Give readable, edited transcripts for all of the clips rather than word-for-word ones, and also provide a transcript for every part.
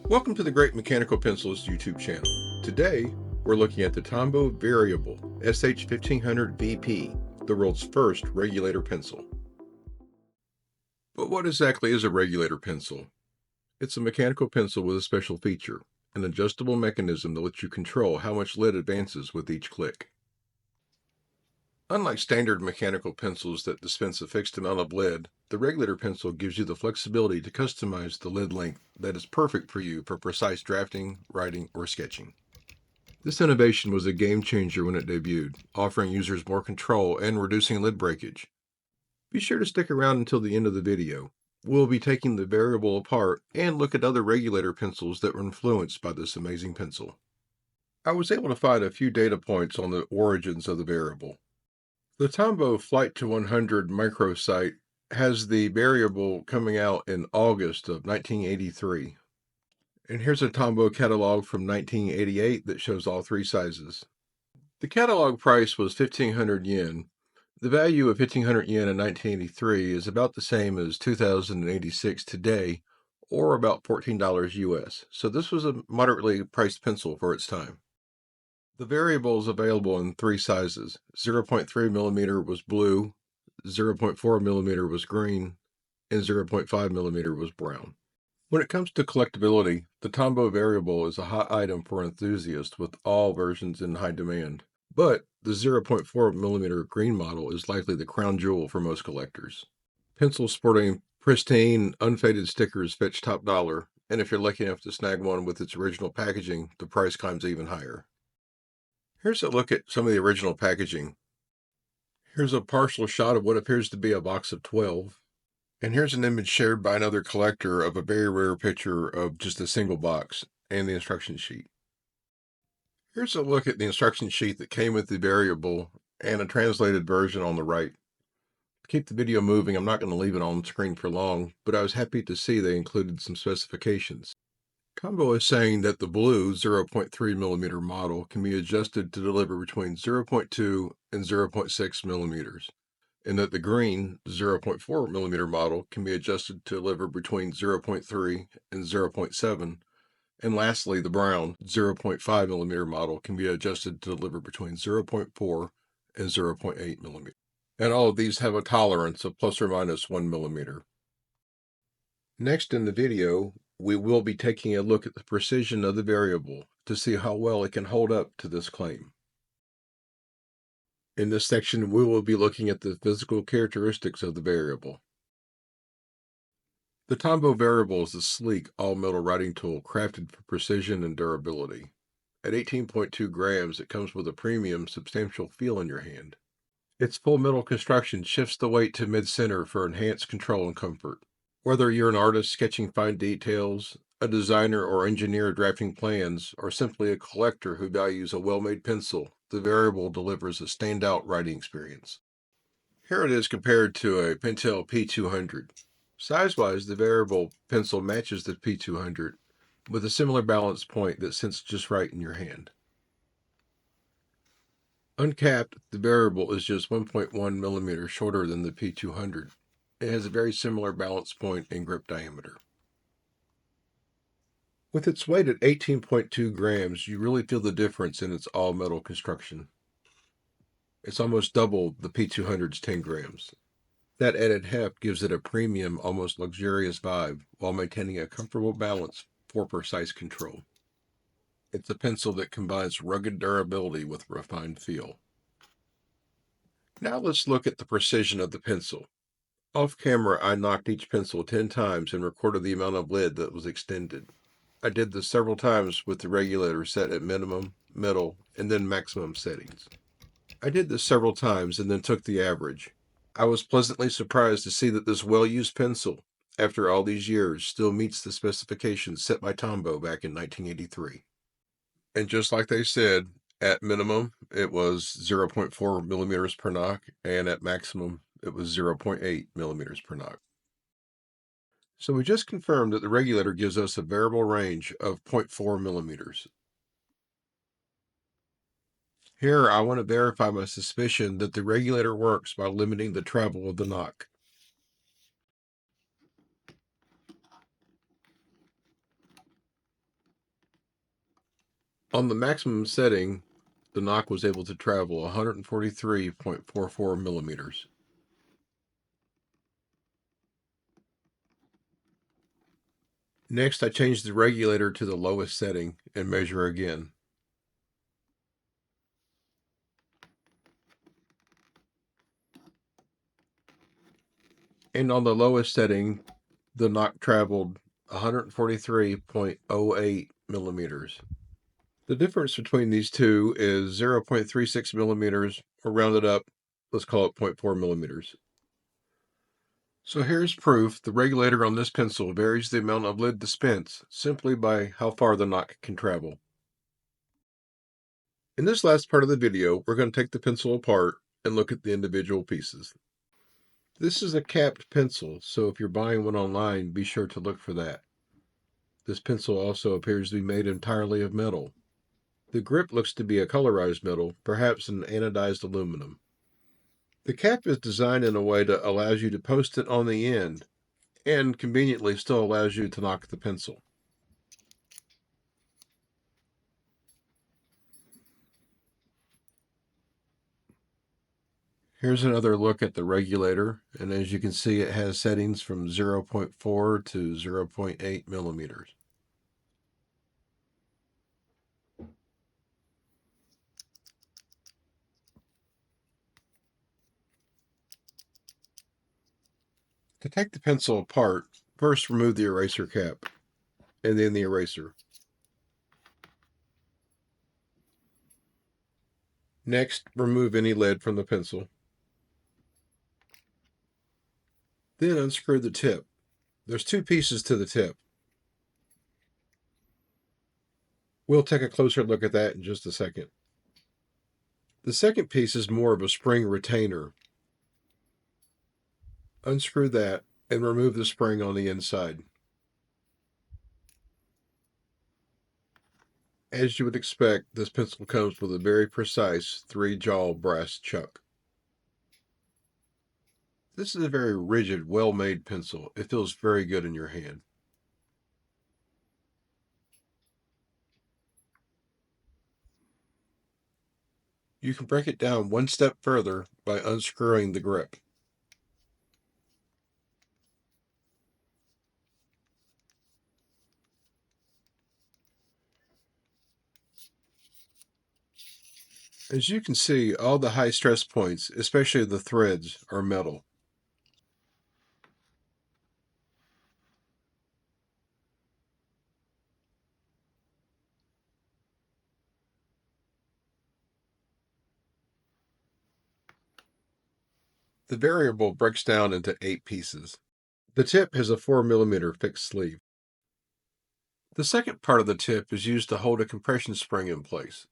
Welcome to the Great Mechanical Pencils YouTube channel. Today, we're looking at the Tombow Variable SH-1500VP, the world's first regulator pencil. But what exactly is a regulator pencil? It's a mechanical pencil with a special feature, an adjustable mechanism that lets you control how much lead advances with each click. Unlike standard mechanical pencils that dispense a fixed amount of lead, the regulator pencil gives you the flexibility to customize the lead length that is perfect for you for precise drafting, writing, or sketching. This innovation was a game changer when it debuted, offering users more control and reducing lead breakage. Be sure to stick around until the end of the video. We'll be taking the variable apart and look at other regulator pencils that were influenced by this amazing pencil. I was able to find a few data points on the origins of the variable. The Tombow Flight to 100 microsite has the variable coming out in August of 1983. And here's a Tombow catalog from 1988 that shows all three sizes. The catalog price was 1,500 yen. The value of 1,500 yen in 1983 is about the same as 2,086 today, or about $14 US. So this was a moderately priced pencil for its time. The variable is available in three sizes. 0.3 millimeter was blue, 0.4 millimeter was green, and 0.5 millimeter was brown. When it comes to collectability, the Tombow variable is a hot item for enthusiasts with all versions in high demand. But the 0.4 millimeter green model is likely the crown jewel for most collectors. Pencils sporting pristine, unfaded stickers fetch top dollar, and if you're lucky enough to snag one with its original packaging, the price climbs even higher. Here's a look at some of the original packaging. Here's a partial shot of what appears to be a box of 12. And here's an image shared by another collector of a very rare picture of just a single box and the instruction sheet. Here's a look at the instruction sheet that came with the variable and a translated version on the right. To keep the video moving, I'm not going to leave it on screen for long, but I was happy to see they included some specifications. Tombow is saying that the blue 0.3 millimeter model can be adjusted to deliver between 0.2 and 0.6 millimeters, and that the green 0.4 millimeter model can be adjusted to deliver between 0.3 and 0.7, and lastly, the brown 0.5 millimeter model can be adjusted to deliver between 0.4 and 0.8 millimeter. And all of these have a tolerance of plus or minus 1 millimeter. Next in the video, we will be taking a look at the precision of the variable to see how well it can hold up to this claim. In this section, we will be looking at the physical characteristics of the variable. The Tombow variable is a sleek, all-metal writing tool crafted for precision and durability. At 18.2 grams, it comes with a premium, substantial feel in your hand. Its full metal construction shifts the weight to mid-center for enhanced control and comfort. Whether you're an artist sketching fine details, a designer or engineer drafting plans, or simply a collector who values a well-made pencil, the variable delivers a standout writing experience. Here it is compared to a Pentel P200. Size-wise, the variable pencil matches the P200 with a similar balance point that sits just right in your hand. Uncapped, the variable is just 1.1 millimeters shorter than the P200. It has a very similar balance point and grip diameter. With its weight at 18.2 grams, you really feel the difference in its all-metal construction. It's almost double the P200's 10 grams. That added heft gives it a premium, almost luxurious vibe while maintaining a comfortable balance for precise control. It's a pencil that combines rugged durability with refined feel. Now let's look at the precision of the pencil. Off camera, I knocked each pencil 10 times and recorded the amount of lead that was extended. I did this several times with the regulator set at minimum, middle, and then maximum settings. I did this several times and then took the average. I was pleasantly surprised to see that this well-used pencil, after all these years, still meets the specifications set by Tombow back in 1983. And just like they said, at minimum, it was 0.4 millimeters per knock, and at maximum, it was 0.8 millimeters per knock. So we just confirmed that the regulator gives us a variable range of 0.4 millimeters. Here, I want to verify my suspicion that the regulator works by limiting the travel of the knock. On the maximum setting, the knock was able to travel 143.44 millimeters. Next, I changed the regulator to the lowest setting and measure again. And on the lowest setting, the knock traveled 143.08 millimeters. The difference between these two is 0.36 millimeters, or rounded up, let's call it 0.4 millimeters. So here's proof the regulator on this pencil varies the amount of lid dispense simply by how far the knock can travel. In this last part of the video, we're going to take the pencil apart and look at the individual pieces. This is a capped pencil, so if you're buying one online, be sure to look for that. This pencil also appears to be made entirely of metal. The grip looks to be a colorized metal, perhaps an anodized aluminum. The cap is designed in a way that allows you to post it on the end and conveniently still allows you to knock the pencil. Here's another look at the regulator, and as you can see, it has settings from 0.4 to 0.8 millimeters. To take the pencil apart, first remove the eraser cap, and then the eraser. Next, remove any lead from the pencil. Then unscrew the tip. There's two pieces to the tip. We'll take a closer look at that in just a second. The second piece is more of a spring retainer. Unscrew that and remove the spring on the inside. As you would expect, this pencil comes with a very precise 3-jaw brass chuck. This is a very rigid, well-made pencil. It feels very good in your hand. You can break it down one step further by unscrewing the grip. As you can see, all the high stress points, especially the threads, are metal. The variable breaks down into 8 pieces. The tip has a 4 millimeter fixed sleeve. The second part of the tip is used to hold a compression spring in place.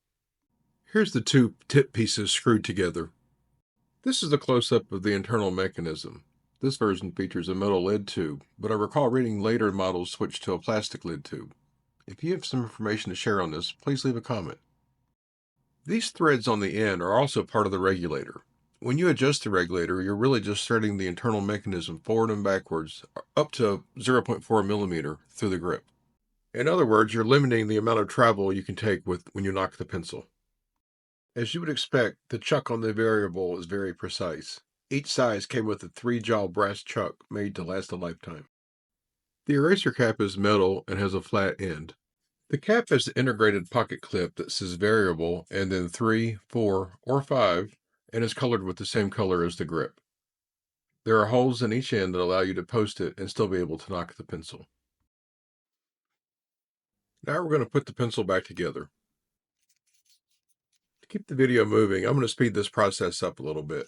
Here's the two tip pieces screwed together. This is a close-up of the internal mechanism. This version features a metal lead tube, but I recall reading later models switched to a plastic lid tube. If you have some information to share on this, please leave a comment. These threads on the end are also part of the regulator. When you adjust the regulator, you're really just threading the internal mechanism forward and backwards up to 0.4 millimeter through the grip. In other words, you're limiting the amount of travel you can take when you knock the pencil. As you would expect, the chuck on the variable is very precise. Each size came with a 3-jaw brass chuck made to last a lifetime. The eraser cap is metal and has a flat end. The cap has the integrated pocket clip that says variable and then 3, 4, or 5, and is colored with the same color as the grip. There are holes in each end that allow you to post it and still be able to knock the pencil. Now we're going to put the pencil back together. To keep the video moving, I'm going to speed this process up a little bit.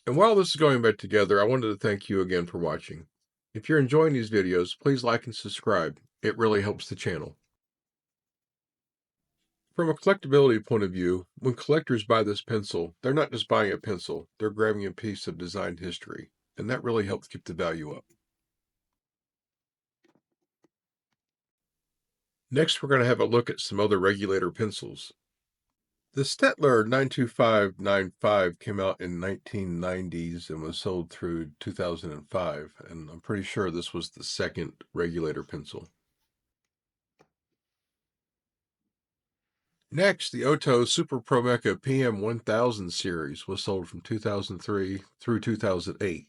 And while this is going back together, I wanted to thank you again for watching. If you're enjoying these videos, please like and subscribe. It really helps the channel. From a collectability point of view, when collectors buy this pencil, they're not just buying a pencil, they're grabbing a piece of design history, and that really helps keep the value up. Next, we're going to have a look at some other regulator pencils. The Stettler 92595 came out in 1990s and was sold through 2005, and I'm pretty sure this was the second regulator pencil. Next, the Oto Super Pro Mecha PM1000 series was sold from 2003 through 2008.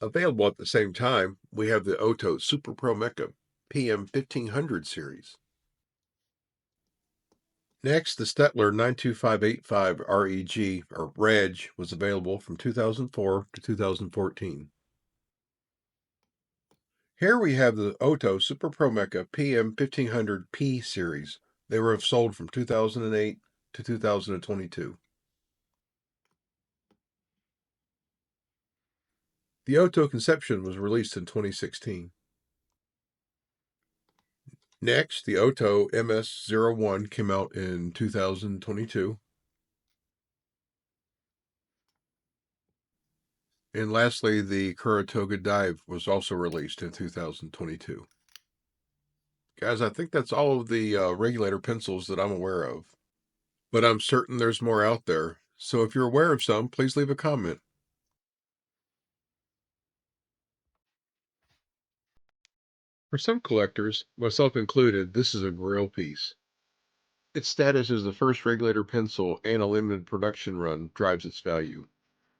Available at the same time, we have the Oto Super Pro Mecha PM1500 series. Next, the Stettler 92585 REG, or REG, was available from 2004 to 2014. Here we have the Oto Super Pro Mecha PM1500P series. They were sold from 2008 to 2022. The Oto Conception was released in 2016. Next, the Oto MS01 came out in 2022. And lastly, the Kuratoga Dive was also released in 2022. Guys, I think that's all of the regulator pencils that I'm aware of. But I'm certain there's more out there. So if you're aware of some, please leave a comment. For some collectors, myself included, this is a grail piece. Its status as the first regulator pencil and a limited production run drives its value.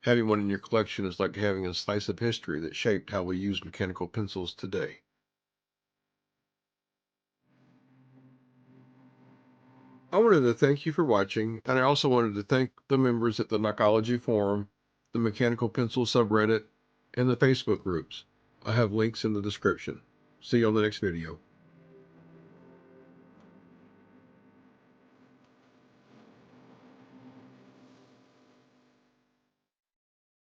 Having one in your collection is like having a slice of history that shaped how we use mechanical pencils today. I wanted to thank you for watching, and I also wanted to thank the members at the Knocology Forum, the Mechanical Pencil subreddit, and the Facebook groups. I have links in the description. See you on the next video.